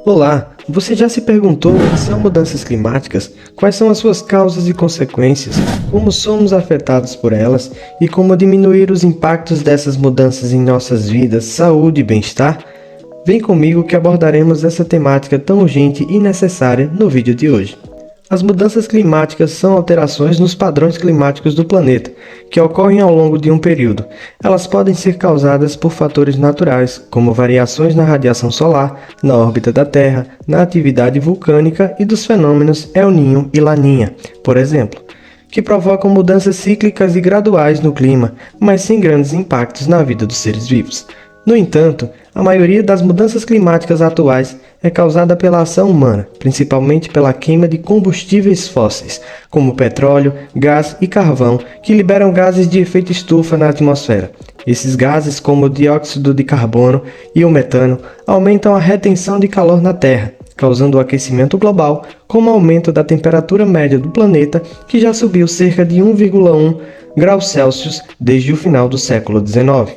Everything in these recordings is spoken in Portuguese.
Olá, você já se perguntou o que são mudanças climáticas? Quais são as suas causas e consequências? Como somos afetados por elas? E como diminuir os impactos dessas mudanças em nossas vidas, saúde e bem-estar? Vem comigo que abordaremos essa temática tão urgente e necessária no vídeo de hoje. As mudanças climáticas são alterações nos padrões climáticos do planeta, que ocorrem ao longo de um período. Elas podem ser causadas por fatores naturais, como variações na radiação solar, na órbita da Terra, na atividade vulcânica e dos fenômenos El Niño e Laninha, por exemplo, que provocam mudanças cíclicas e graduais no clima, mas sem grandes impactos na vida dos seres vivos. No entanto, a maioria das mudanças climáticas atuais é causada pela ação humana, principalmente pela queima de combustíveis fósseis, como petróleo, gás e carvão, que liberam gases de efeito estufa na atmosfera. Esses gases, como o dióxido de carbono e o metano, aumentam a retenção de calor na Terra, causando o aquecimento global, como o aumento da temperatura média do planeta, que já subiu cerca de 1,1 graus Celsius desde o final do século XIX.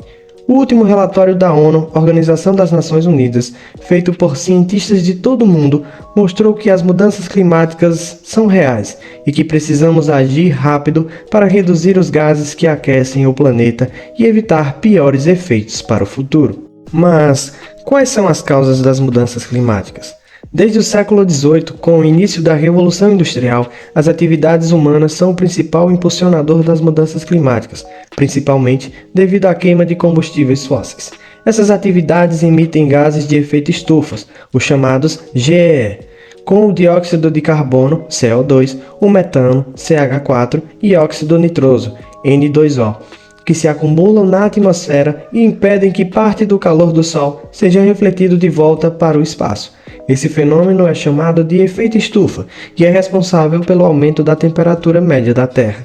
O último relatório da ONU, Organização das Nações Unidas, feito por cientistas de todo o mundo, mostrou que as mudanças climáticas são reais e que precisamos agir rápido para reduzir os gases que aquecem o planeta e evitar piores efeitos para o futuro. Mas quais são as causas das mudanças climáticas? Desde o século XVIII, com o início da Revolução Industrial, as atividades humanas são o principal impulsionador das mudanças climáticas, principalmente devido à queima de combustíveis fósseis. Essas atividades emitem gases de efeito estufa, os chamados GEE, como o dióxido de carbono, CO2, o metano, CH4 e óxido nitroso, N2O, que se acumulam na atmosfera e impedem que parte do calor do Sol seja refletido de volta para o espaço. Esse fenômeno é chamado de efeito estufa e é responsável pelo aumento da temperatura média da Terra.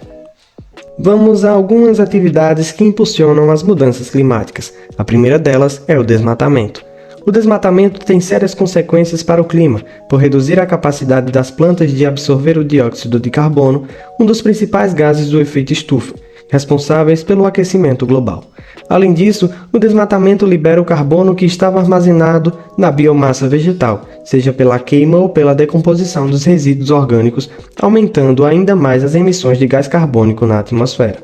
Vamos a algumas atividades que impulsionam as mudanças climáticas. A primeira delas é o desmatamento. O desmatamento tem sérias consequências para o clima, por reduzir a capacidade das plantas de absorver o dióxido de carbono, um dos principais gases do efeito estufa, responsáveis pelo aquecimento global. Além disso, o desmatamento libera o carbono que estava armazenado na biomassa vegetal, seja pela queima ou pela decomposição dos resíduos orgânicos, aumentando ainda mais as emissões de gás carbônico na atmosfera.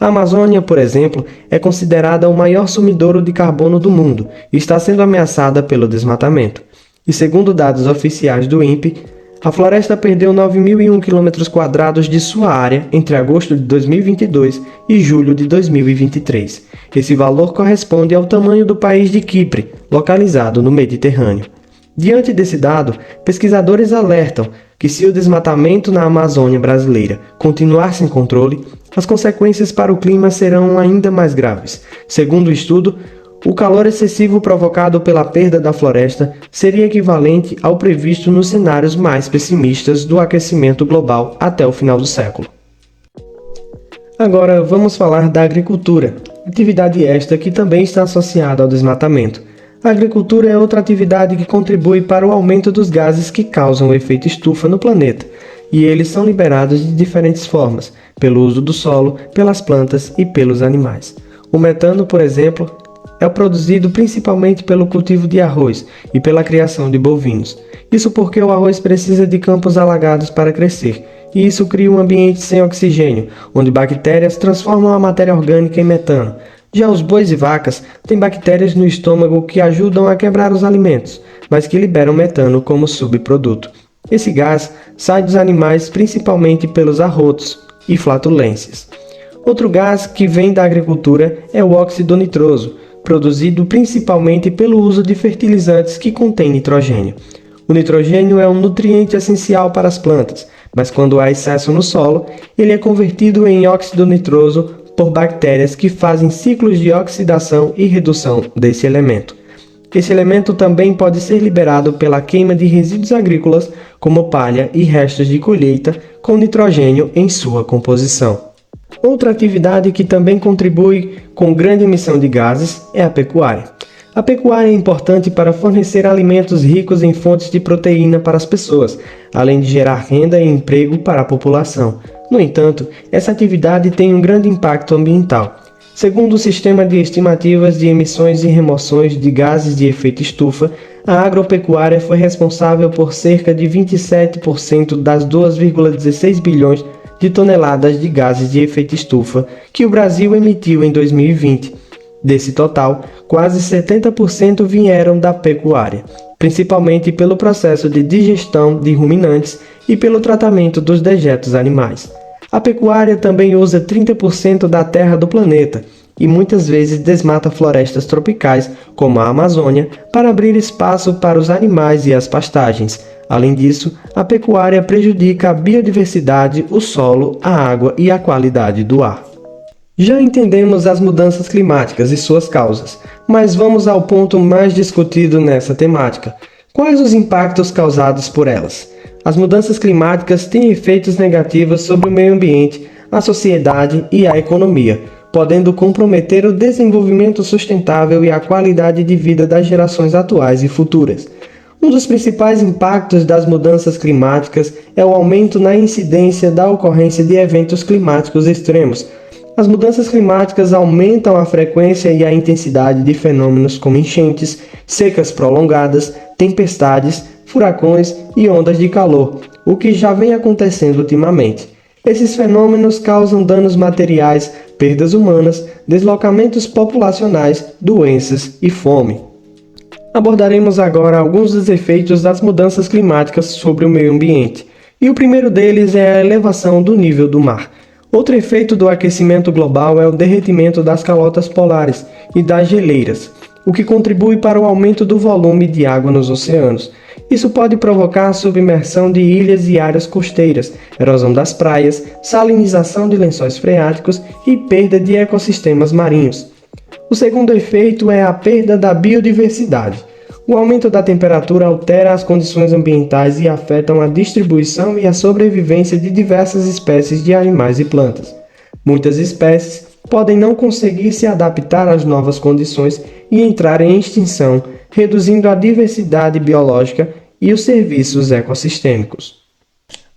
A Amazônia, por exemplo, é considerada o maior sumidouro de carbono do mundo e está sendo ameaçada pelo desmatamento. E segundo dados oficiais do INPE, a floresta perdeu 9.001 km² de sua área entre agosto de 2022 e julho de 2023. Esse valor corresponde ao tamanho do país de Chipre, localizado no Mediterrâneo. Diante desse dado, pesquisadores alertam que se o desmatamento na Amazônia brasileira continuar sem controle, as consequências para o clima serão ainda mais graves. Segundo o estudo, o calor excessivo provocado pela perda da floresta seria equivalente ao previsto nos cenários mais pessimistas do aquecimento global até o final do século. Agora vamos falar da agricultura, atividade esta que também está associada ao desmatamento. A agricultura é outra atividade que contribui para o aumento dos gases que causam o efeito estufa no planeta, e eles são liberados de diferentes formas, pelo uso do solo, pelas plantas e pelos animais. O metano, por exemplo, é produzido principalmente pelo cultivo de arroz e pela criação de bovinos. Isso porque o arroz precisa de campos alagados para crescer, e isso cria um ambiente sem oxigênio, onde bactérias transformam a matéria orgânica em metano. Já os bois e vacas têm bactérias no estômago que ajudam a quebrar os alimentos, mas que liberam metano como subproduto. Esse gás sai dos animais principalmente pelos arrotos e flatulências. Outro gás que vem da agricultura é o óxido nitroso, produzido principalmente pelo uso de fertilizantes que contêm nitrogênio. O nitrogênio é um nutriente essencial para as plantas, mas quando há excesso no solo, ele é convertido em óxido nitroso por bactérias que fazem ciclos de oxidação e redução desse elemento. Esse elemento também pode ser liberado pela queima de resíduos agrícolas, como palha e restos de colheita, com nitrogênio em sua composição. Outra atividade que também contribui com grande emissão de gases é a pecuária. A pecuária é importante para fornecer alimentos ricos em fontes de proteína para as pessoas, além de gerar renda e emprego para a população. No entanto, essa atividade tem um grande impacto ambiental. Segundo o Sistema de Estimativas de Emissões e Remoções de Gases de Efeito Estufa, a agropecuária foi responsável por cerca de 27% das 2,16 bilhões de toneladas de gases de efeito estufa que o Brasil emitiu em 2020. Desse total, quase 70% vieram da pecuária, principalmente pelo processo de digestão de ruminantes e pelo tratamento dos dejetos animais. A pecuária também usa 30% da terra do planeta e muitas vezes desmata florestas tropicais, como a Amazônia, para abrir espaço para os animais e as pastagens. Além disso, a pecuária prejudica a biodiversidade, o solo, a água e a qualidade do ar. Já entendemos as mudanças climáticas e suas causas, mas vamos ao ponto mais discutido nessa temática. Quais os impactos causados por elas? As mudanças climáticas têm efeitos negativos sobre o meio ambiente, a sociedade e a economia, podendo comprometer o desenvolvimento sustentável e a qualidade de vida das gerações atuais e futuras. Um dos principais impactos das mudanças climáticas é o aumento na incidência da ocorrência de eventos climáticos extremos. As mudanças climáticas aumentam a frequência e a intensidade de fenômenos como enchentes, secas prolongadas, tempestades, furacões e ondas de calor, o que já vem acontecendo ultimamente. Esses fenômenos causam danos materiais, perdas humanas, deslocamentos populacionais, doenças e fome. Abordaremos agora alguns dos efeitos das mudanças climáticas sobre o meio ambiente, e o primeiro deles é a elevação do nível do mar. Outro efeito do aquecimento global é o derretimento das calotas polares e das geleiras, o que contribui para o aumento do volume de água nos oceanos. Isso pode provocar a submersão de ilhas e áreas costeiras, erosão das praias, salinização de lençóis freáticos e perda de ecossistemas marinhos. O segundo efeito é a perda da biodiversidade. O aumento da temperatura altera as condições ambientais e afetam a distribuição e a sobrevivência de diversas espécies de animais e plantas. Muitas espécies podem não conseguir se adaptar às novas condições e entrar em extinção, reduzindo a diversidade biológica e os serviços ecossistêmicos.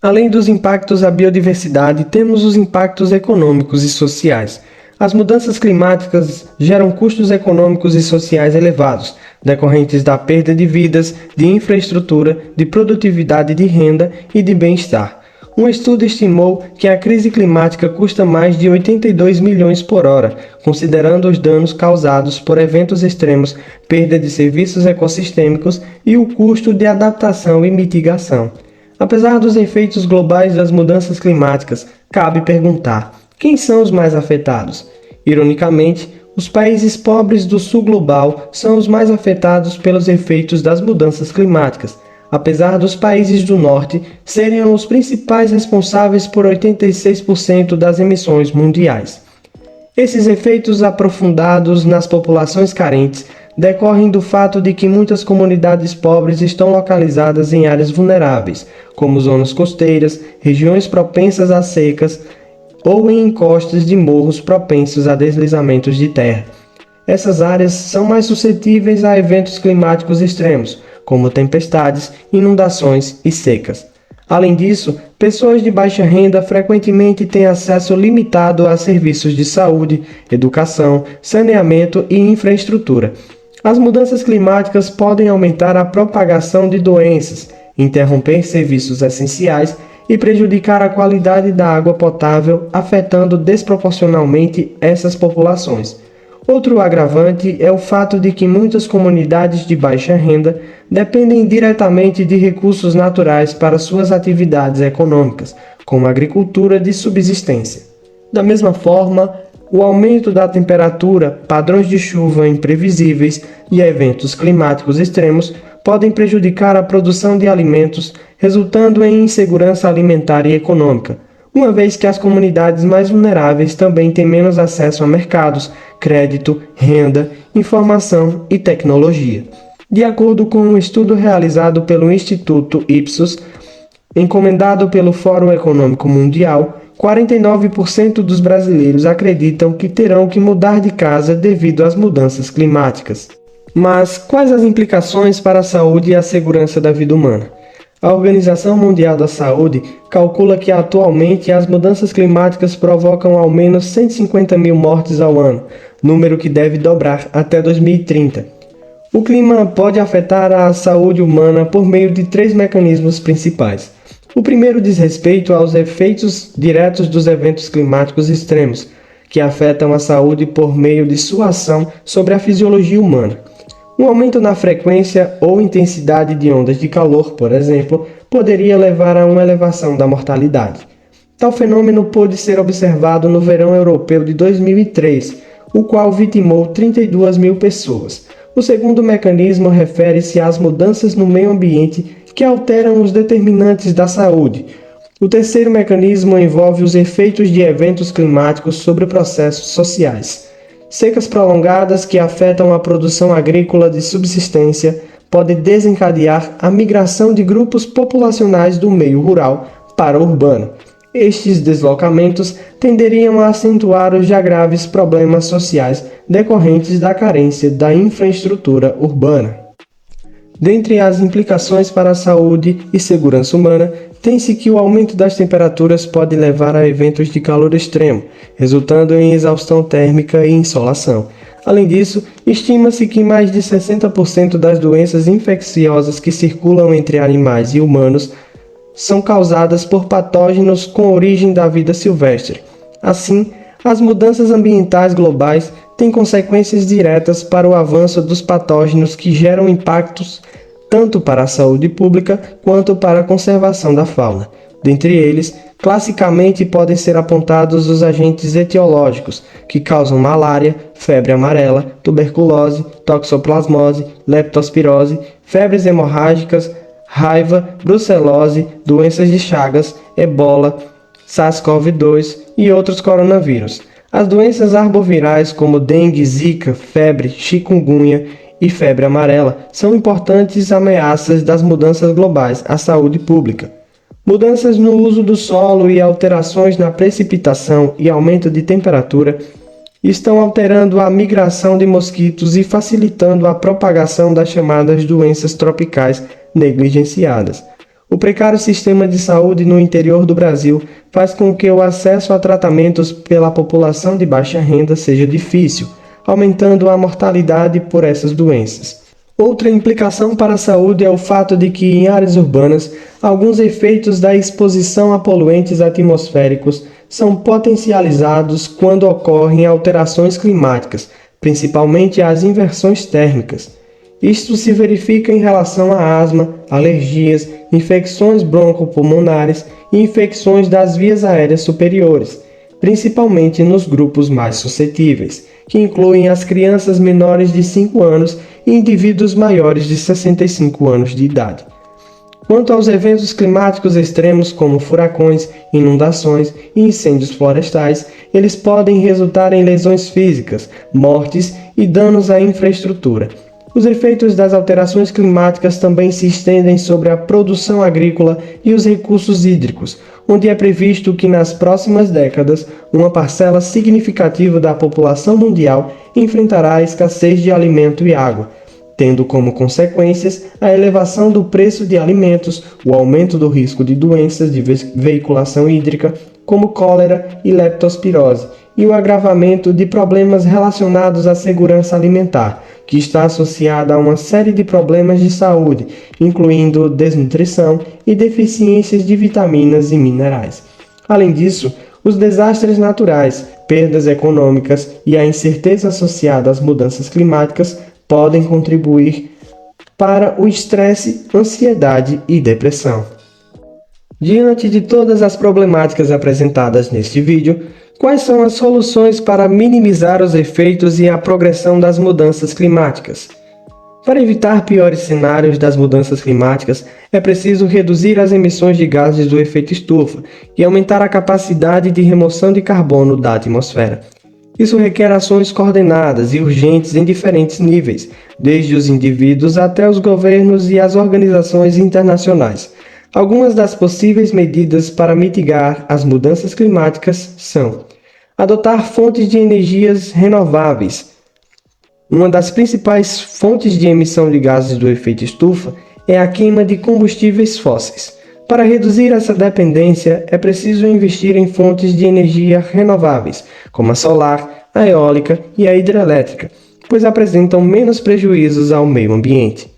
Além dos impactos à biodiversidade, temos os impactos econômicos e sociais. As mudanças climáticas geram custos econômicos e sociais elevados, decorrentes da perda de vidas, de infraestrutura, de produtividade de renda e de bem-estar. Um estudo estimou que a crise climática custa mais de 82 milhões por hora, considerando os danos causados por eventos extremos, perda de serviços ecossistêmicos e o custo de adaptação e mitigação. Apesar dos efeitos globais das mudanças climáticas, cabe perguntar: quem são os mais afetados? Ironicamente, os países pobres do sul global são os mais afetados pelos efeitos das mudanças climáticas, apesar dos países do norte serem os principais responsáveis por 86% das emissões mundiais. Esses efeitos aprofundados nas populações carentes decorrem do fato de que muitas comunidades pobres estão localizadas em áreas vulneráveis, como zonas costeiras, regiões propensas a secas, ou em encostas de morros propensos a deslizamentos de terra. Essas áreas são mais suscetíveis a eventos climáticos extremos, como tempestades, inundações e secas. Além disso, pessoas de baixa renda frequentemente têm acesso limitado a serviços de saúde, educação, saneamento e infraestrutura. As mudanças climáticas podem aumentar a propagação de doenças, interromper serviços essenciais e prejudicar a qualidade da água potável, afetando desproporcionalmente essas populações. Outro agravante é o fato de que muitas comunidades de baixa renda dependem diretamente de recursos naturais para suas atividades econômicas, como a agricultura de subsistência. Da mesma forma, o aumento da temperatura, padrões de chuva imprevisíveis e eventos climáticos extremos podem prejudicar a produção de alimentos, resultando em insegurança alimentar e econômica, uma vez que as comunidades mais vulneráveis também têm menos acesso a mercados, crédito, renda, informação e tecnologia. De acordo com um estudo realizado pelo Instituto Ipsos, encomendado pelo Fórum Econômico Mundial, 49% dos brasileiros acreditam que terão que mudar de casa devido às mudanças climáticas. Mas quais as implicações para a saúde e a segurança da vida humana? A Organização Mundial da Saúde calcula que atualmente as mudanças climáticas provocam ao menos 150 mil mortes ao ano, número que deve dobrar até 2030. O clima pode afetar a saúde humana por meio de 3 mecanismos principais. O primeiro diz respeito aos efeitos diretos dos eventos climáticos extremos, que afetam a saúde por meio de sua ação sobre a fisiologia humana. Um aumento na frequência ou intensidade de ondas de calor, por exemplo, poderia levar a uma elevação da mortalidade. Tal fenômeno pôde ser observado no verão europeu de 2003, o qual vitimou 32 mil pessoas. O segundo mecanismo refere-se às mudanças no meio ambiente que alteram os determinantes da saúde. O terceiro mecanismo envolve os efeitos de eventos climáticos sobre processos sociais. Secas prolongadas que afetam a produção agrícola de subsistência podem desencadear a migração de grupos populacionais do meio rural para o urbano. Estes deslocamentos tenderiam a acentuar os já graves problemas sociais decorrentes da carência da infraestrutura urbana. Dentre as implicações para a saúde e segurança humana, tem-se que o aumento das temperaturas pode levar a eventos de calor extremo, resultando em exaustão térmica e insolação. Além disso, estima-se que mais de 60% das doenças infecciosas que circulam entre animais e humanos são causadas por patógenos com origem da vida silvestre. Assim, as mudanças ambientais globais têm consequências diretas para o avanço dos patógenos que geram impactos tanto para a saúde pública quanto para a conservação da fauna. Dentre eles, classicamente podem ser apontados os agentes etiológicos, que causam malária, febre amarela, tuberculose, toxoplasmose, leptospirose, febres hemorrágicas, raiva, brucelose, doenças de Chagas, ebola, SARS-CoV-2 e outros coronavírus. As doenças arbovirais como dengue, zika, febre, chikungunya e febre amarela são importantes ameaças das mudanças globais à saúde pública. Mudanças no uso do solo e alterações na precipitação e aumento de temperatura estão alterando a migração de mosquitos e facilitando a propagação das chamadas doenças tropicais negligenciadas. O precário sistema de saúde no interior do Brasil faz com que o acesso a tratamentos pela população de baixa renda seja difícil, aumentando a mortalidade por essas doenças. Outra implicação para a saúde é o fato de que, em áreas urbanas, alguns efeitos da exposição a poluentes atmosféricos são potencializados quando ocorrem alterações climáticas, principalmente as inversões térmicas. Isto se verifica em relação a asma, alergias, infecções broncopulmonares e infecções das vias aéreas superiores, principalmente nos grupos mais suscetíveis, que incluem as crianças menores de 5 anos e indivíduos maiores de 65 anos de idade. Quanto aos eventos climáticos extremos como furacões, inundações e incêndios florestais, eles podem resultar em lesões físicas, mortes e danos à infraestrutura. Os efeitos das alterações climáticas também se estendem sobre a produção agrícola e os recursos hídricos, onde é previsto que nas próximas décadas uma parcela significativa da população mundial enfrentará a escassez de alimento e água, tendo como consequências a elevação do preço de alimentos, o aumento do risco de doenças de veiculação hídrica, como cólera e leptospirose, e o agravamento de problemas relacionados à segurança alimentar, que está associada a uma série de problemas de saúde, incluindo desnutrição e deficiências de vitaminas e minerais. Além disso, os desastres naturais, perdas econômicas e a incerteza associada às mudanças climáticas podem contribuir para o estresse, ansiedade e depressão. Diante de todas as problemáticas apresentadas neste vídeo, quais são as soluções para minimizar os efeitos e a progressão das mudanças climáticas? Para evitar piores cenários das mudanças climáticas, é preciso reduzir as emissões de gases do efeito estufa e aumentar a capacidade de remoção de carbono da atmosfera. Isso requer ações coordenadas e urgentes em diferentes níveis, desde os indivíduos até os governos e as organizações internacionais. Algumas das possíveis medidas para mitigar as mudanças climáticas são: adotar fontes de energias renováveis. Uma das principais fontes de emissão de gases do efeito estufa é a queima de combustíveis fósseis. Para reduzir essa dependência, é preciso investir em fontes de energia renováveis, como a solar, a eólica e a hidrelétrica. pois apresentam menos prejuízos ao meio ambiente.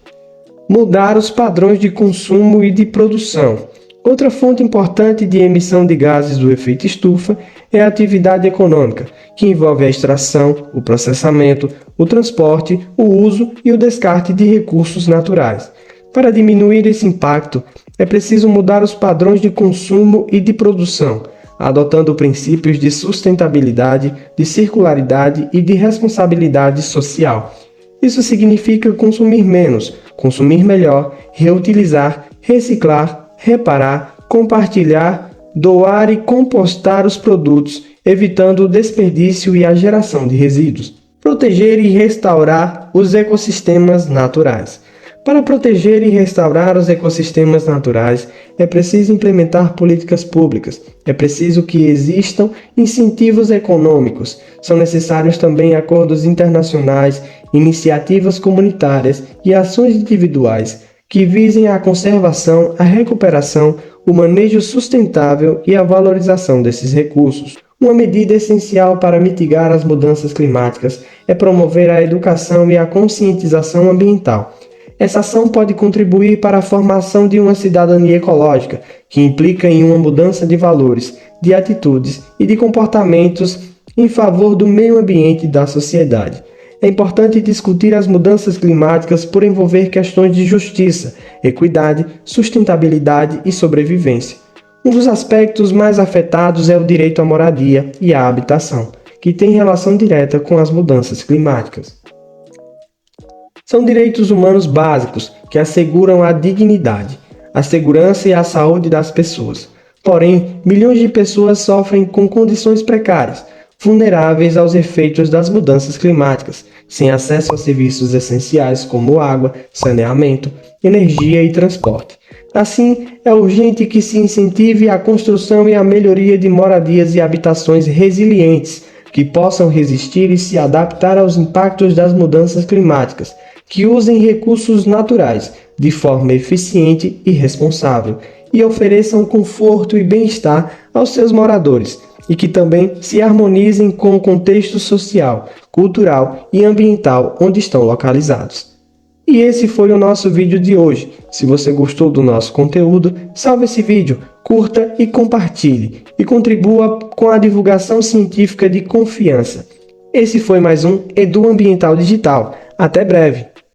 Mudar os padrões de consumo e de produção. Outra fonte importante de emissão de gases do efeito estufa é a atividade econômica, que envolve a extração, o processamento, o transporte, o uso e o descarte de recursos naturais. Para diminuir esse impacto, é preciso mudar os padrões de consumo e de produção, adotando princípios de sustentabilidade, de circularidade e de responsabilidade social. Isso significa consumir menos, consumir melhor, reutilizar, reciclar, reparar, compartilhar, doar e compostar os produtos, evitando o desperdício e a geração de resíduos. Proteger e restaurar os ecossistemas naturais. Para proteger e restaurar os ecossistemas naturais, é preciso implementar políticas públicas, é preciso que existam incentivos econômicos, são necessários também acordos internacionais, iniciativas comunitárias e ações individuais que visem a conservação, a recuperação, o manejo sustentável e a valorização desses recursos. Uma medida essencial para mitigar as mudanças climáticas é promover a educação e a conscientização ambiental. Essa ação pode contribuir para a formação de uma cidadania ecológica, que implica em uma mudança de valores, de atitudes e de comportamentos em favor do meio ambiente e da sociedade. É importante discutir as mudanças climáticas por envolver questões de justiça, equidade, sustentabilidade e sobrevivência. Um dos aspectos mais afetados é o direito à moradia e à habitação, que tem relação direta com as mudanças climáticas. São direitos humanos básicos que asseguram a dignidade, a segurança e a saúde das pessoas. Porém, milhões de pessoas sofrem com condições precárias, vulneráveis aos efeitos das mudanças climáticas, sem acesso a serviços essenciais como água, saneamento, energia e transporte. Assim, é urgente que se incentive a construção e a melhoria de moradias e habitações resilientes, que possam resistir e se adaptar aos impactos das mudanças climáticas, que usem recursos naturais de forma eficiente e responsável, e ofereçam conforto e bem-estar aos seus moradores, e que também se harmonizem com o contexto social, cultural e ambiental onde estão localizados. E esse foi o nosso vídeo de hoje. Se você gostou do nosso conteúdo, salve esse vídeo, curta e compartilhe, e contribua com a divulgação científica de confiança. Esse foi mais um Edu Ambiental Digital. Até breve!